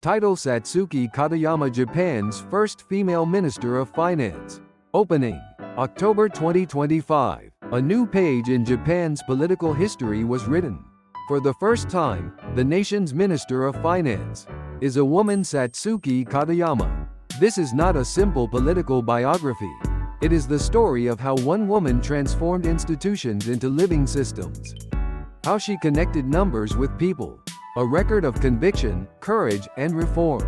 Title: Satsuki Katayama, Japan's first female Minister of Finance. Opening: October 2025. A new page in Japan's political history was written. For the first time, the nation's Minister of Finance is a woman, Satsuki Katayama. This is not a simple political biography. It is the story of how one woman transformed institutions into living systems. How she connected numbers with people. A record of conviction, courage, and reform.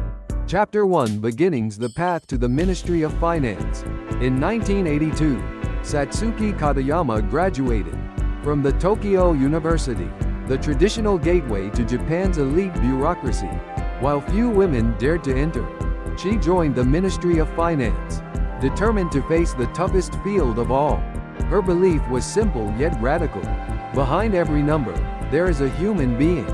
Chapter 1: Beginnings: The Path to the Ministry of Finance. In 1982, Satsuki Katayama graduated from the Tokyo University, the traditional gateway to Japan's elite bureaucracy. While few women dared to enter, she joined the Ministry of Finance, determined to face the toughest field of all. Her belief was simple yet radical. Behind every number, there is a human being.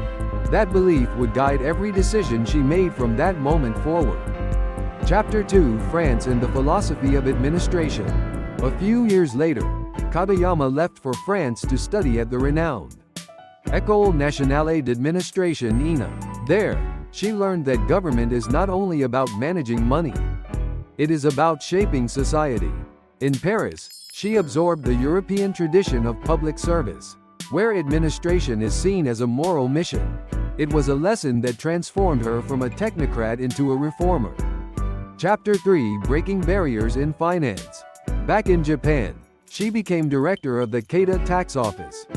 That belief would guide every decision she made from that moment forward. Chapter 2: France and the Philosophy of Administration. A few years later, Katayama left for France to study at the renowned École Nationale d'Administration (ENA). There, she learned that government is not only about managing money. It is about shaping society. In Paris, she absorbed the European tradition of public service, where administration is seen as a moral mission. It was a lesson that transformed her from a technocrat into a reformer. Chapter 3: Breaking Barriers in Finance. Back in Japan, she became director of the Keita tax office,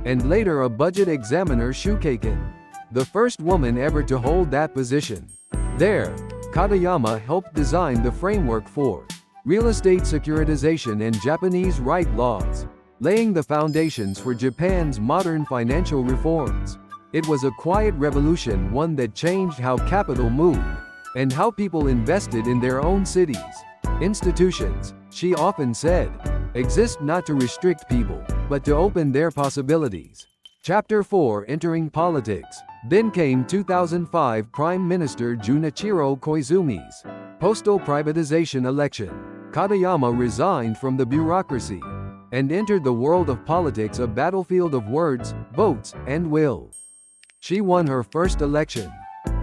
and later a budget examiner shukaken, the first woman ever to hold that position. There, Katayama helped design the framework for real estate securitization and Japanese right laws, laying the foundations for Japan's modern financial reforms. It was a quiet revolution, one that changed how capital moved and how people invested in their own cities. Institutions, she often said, exist not to restrict people, but to open their possibilities. Chapter 4: Entering Politics. Then came 2005 Prime Minister Junichiro Koizumi's postal privatization election. Katayama resigned from the bureaucracy and entered the world of politics, a battlefield of words, votes, and will. She won her first election.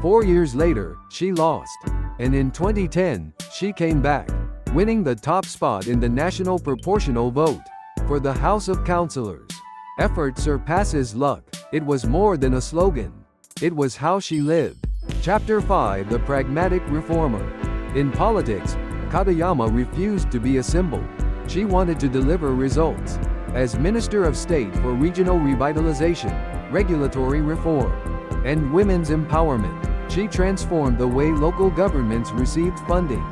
4 years later, she lost. And in 2010, she came back, winning the top spot in the national proportional vote for the House of Councillors. Effort surpasses luck. It was more than a slogan. It was how she lived. Chapter 5: The Pragmatic Reformer. In politics, Katayama refused to be a symbol. She wanted to deliver results. As Minister of State for Regional Revitalization, Regulatory Reform, and Women's Empowerment, she transformed the way local governments received funding.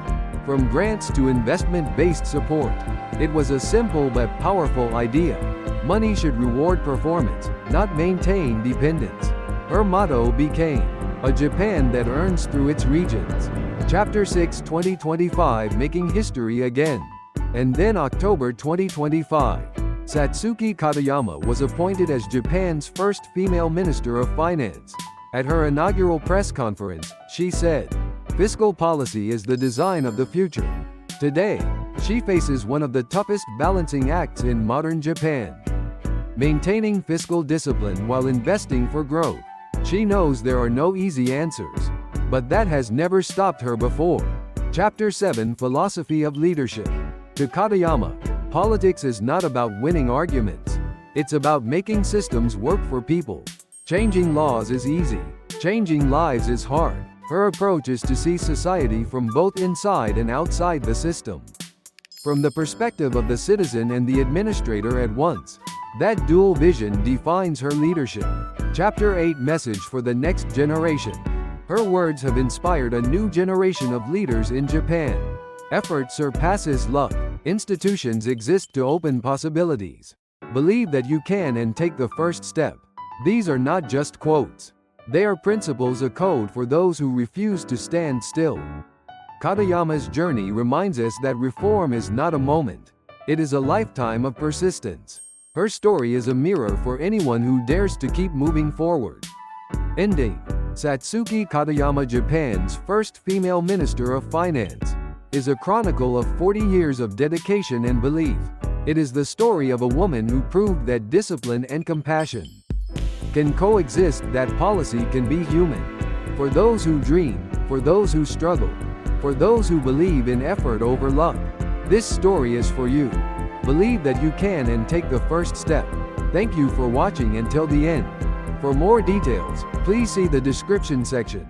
From grants to investment-based support. It was a simple but powerful idea. Money should reward performance, not maintain dependence. Her motto became, "A Japan that earns through its regions." Chapter 6: 2025 Making History Again. And then October 2025, Satsuki Katayama was appointed as Japan's first female Minister of Finance. At her inaugural press conference, she said, "Fiscal policy is the design of the future." Today, she faces one of the toughest balancing acts in modern Japan. Maintaining fiscal discipline while investing for growth. She knows there are no easy answers, but that has never stopped her before. Chapter 7: Philosophy of Leadership. To Katayama, politics is not about winning arguments. It's about making systems work for people. Changing laws is easy. Changing lives is hard. Her approach is to see society from both inside and outside the system. From the perspective of the citizen and the administrator at once. That dual vision defines her leadership. Chapter 8: Message for the Next Generation. Her words have inspired a new generation of leaders in Japan. Effort surpasses luck. Institutions exist to open possibilities. Believe that you can and take the first step. These are not just quotes. They are principles, a code for those who refuse to stand still. Katayama's journey reminds us that reform is not a moment. It is a lifetime of persistence. Her story is a mirror for anyone who dares to keep moving forward. Ending. Satsuki Katayama, Japan's first female Minister of Finance, is a chronicle of 40 years of dedication and belief. It is the story of a woman who proved that discipline and compassion can coexist, that policy can be human. For those who dream, for those who struggle, for those who believe in effort over luck. This story is for you. Believe that you can and take the first step. Thank you for watching until the end. For more details, please see the description section.